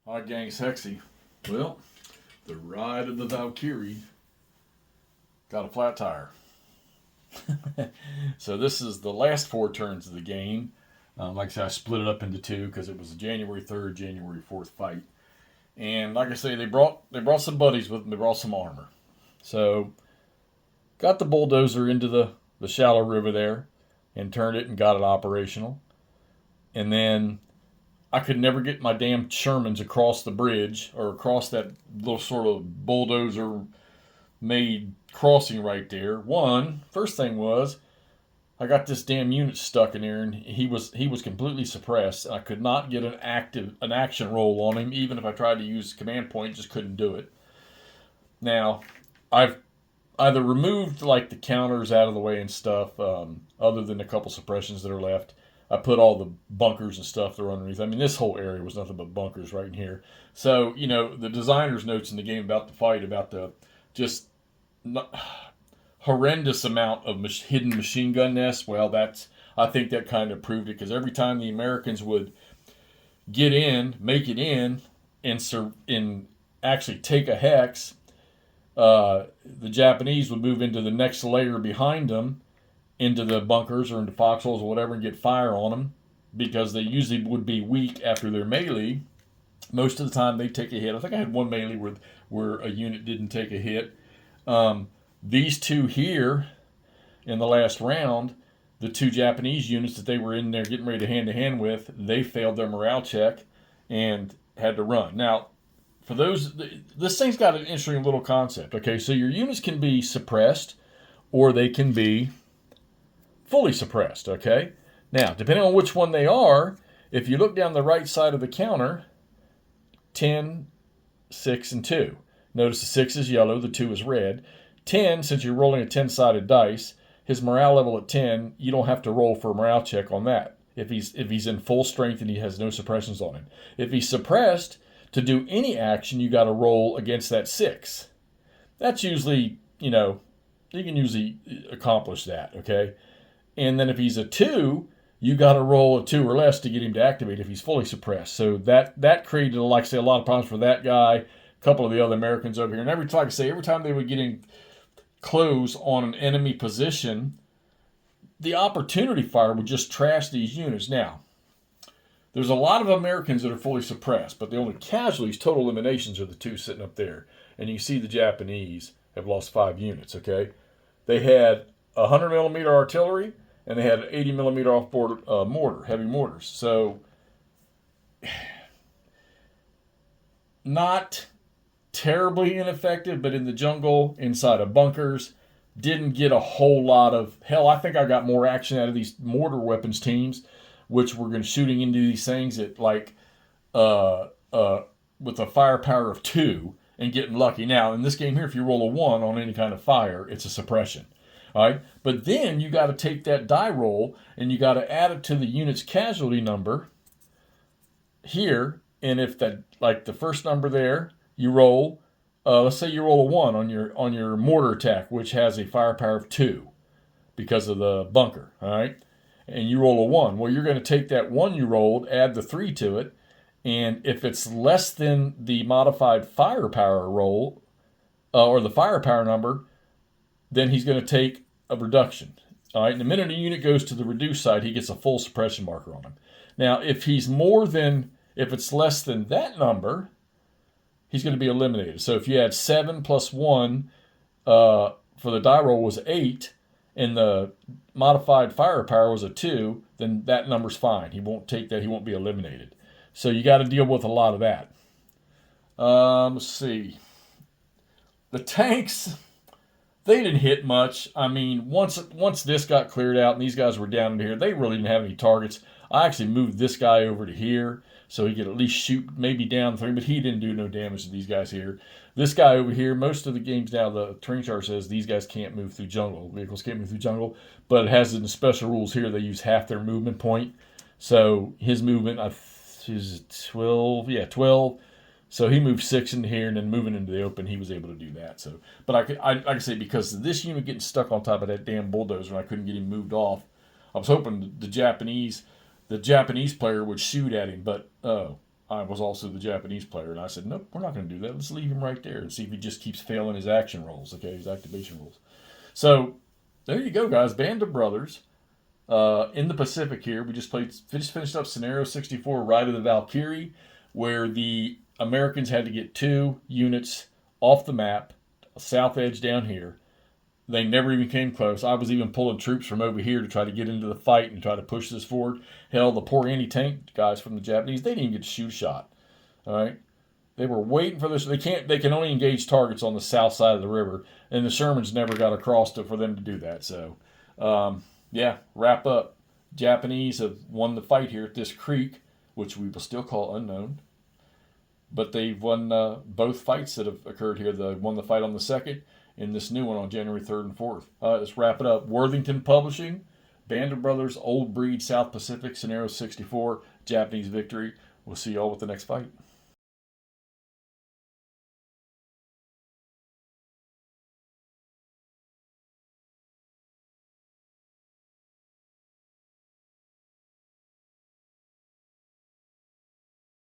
Hi, gang, sexy. Well, the ride of the Valkyrie got a flat tire. So this is the last four turns of the game. Like I said, I split it up into two because it was a January 3rd, January 4th fight. And like I say, they brought some buddies with them. They brought some armor. So got the bulldozer into the shallow river there and turned it and got it operational. And then I could never get my damn Shermans across the bridge or across that little sort of bulldozer made crossing right there. First thing was I got this damn unit stuck in there, and he was completely suppressed. I could not get an action roll on him, even if I tried to use command point, just couldn't do it. Now, I've either removed like the counters out of the way and stuff, other than a couple suppressions that are left. I put all the bunkers and stuff that are underneath. I mean, this whole area was nothing but bunkers right in here. So, the designer's notes in the game about the fight, about the just horrendous amount of hidden machine gun nests. Well, I think that kind of proved it, because every time the Americans would get in, make it in, and actually take a hex, the Japanese would move into the next layer behind them, into the bunkers or into foxholes or whatever, and get fire on them, because they usually would be weak after their melee. Most of the time they take a hit. I think I had one melee where a unit didn't take a hit. These two here in the last round, the two Japanese units that they were in there getting ready to hand with, they failed their morale check and had to run. Now, for those, this thing's got an interesting little concept. Okay, so your units can be suppressed or they can be fully suppressed. Okay, now depending on which one they are, if you look down the right side of the counter, 10, 6, and 2. Notice the 6 is yellow, the 2 is red. 10, since you're rolling a 10-sided dice, his morale level at 10, you don't have to roll for a morale check on that if he's in full strength and he has no suppressions on him. If he's suppressed, to do any action, you got to roll against that 6. That's usually, you can usually accomplish that, okay? And then if he's a 2, you got to roll a 2 or less to get him to activate if he's fully suppressed. So that created, like I say, a lot of problems for that guy, a couple of the other Americans over here. And every time they would get in close on an enemy position, the opportunity fire would just trash these units. Now, there's a lot of Americans that are fully suppressed, but the only casualties, total eliminations, are the 2 sitting up there. And you see the Japanese have lost 5 units, okay? They had 100 millimeter artillery, and they had an 80 millimeter off-board mortar, heavy mortars. So, not terribly ineffective, but in the jungle, inside of bunkers, didn't get a whole lot of... Hell, I think I got more action out of these mortar weapons teams, which were shooting into these things at with a firepower of 2 and getting lucky. Now, in this game here, if you roll a 1 on any kind of fire, it's a suppression. All right, but then you got to take that die roll and you got to add it to the unit's casualty number here. And if that, like the first number there, you roll, let's say you roll a 1 on your mortar attack, which has a firepower of 2 because of the bunker. All right, and you roll a 1. Well, you're going to take that 1 you rolled, add the 3 to it, and if it's less than the modified firepower roll or the firepower number, then he's going to take a reduction. All right, and the minute a unit goes to the reduced side, he gets a full suppression marker on him. Now, if it's less than that number, he's going to be eliminated. So if you had 7 plus 1 for the die roll was 8, and the modified firepower was a 2, then that number's fine. He won't take that. He won't be eliminated. So you got to deal with a lot of that. Let's see. The tanks, they didn't hit much. I mean, once this got cleared out and these guys were down in here, they really didn't have any targets. I actually moved this guy over to here so he could at least shoot maybe down 3, but he didn't do no damage to these guys here. This guy over here, most of the games now, the terrain chart says these guys can't move through jungle. Vehicles can't move through jungle, but it has in the special rules here, they use half their movement point. So his movement, is 12, 12. So he moved 6 into here, and then moving into the open, he was able to do that. So, but I can say, because of this unit getting stuck on top of that damn bulldozer, and I couldn't get him moved off, I was hoping the Japanese player would shoot at him, but I was also the Japanese player, and I said, nope, we're not going to do that. Let's leave him right there and see if he just keeps failing his action rolls, okay, his activation rolls. So there you go, guys. Band of Brothers. In the Pacific here, we just finished up Scenario 64, Ride of the Valkyrie, where the Americans had to get 2 units off the map, south edge down here. They never even came close. I was even pulling troops from over here to try to get into the fight and try to push this forward. Hell, the poor anti-tank guys from the Japanese, they didn't even get to shoot a shot. All right, they were waiting for this. They can only engage targets on the south side of the river, and the Shermans never got across for them to do that. So, yeah, wrap up. Japanese have won the fight here at this creek, which we will still call unknown. But they've won both fights that have occurred here. They won the fight on the 2nd and this new one on January 3rd and 4th. Let's wrap it up. Worthington Publishing, Band of Brothers, Old Breed, South Pacific, Scenario 64, Japanese victory. We'll see y'all with the next fight.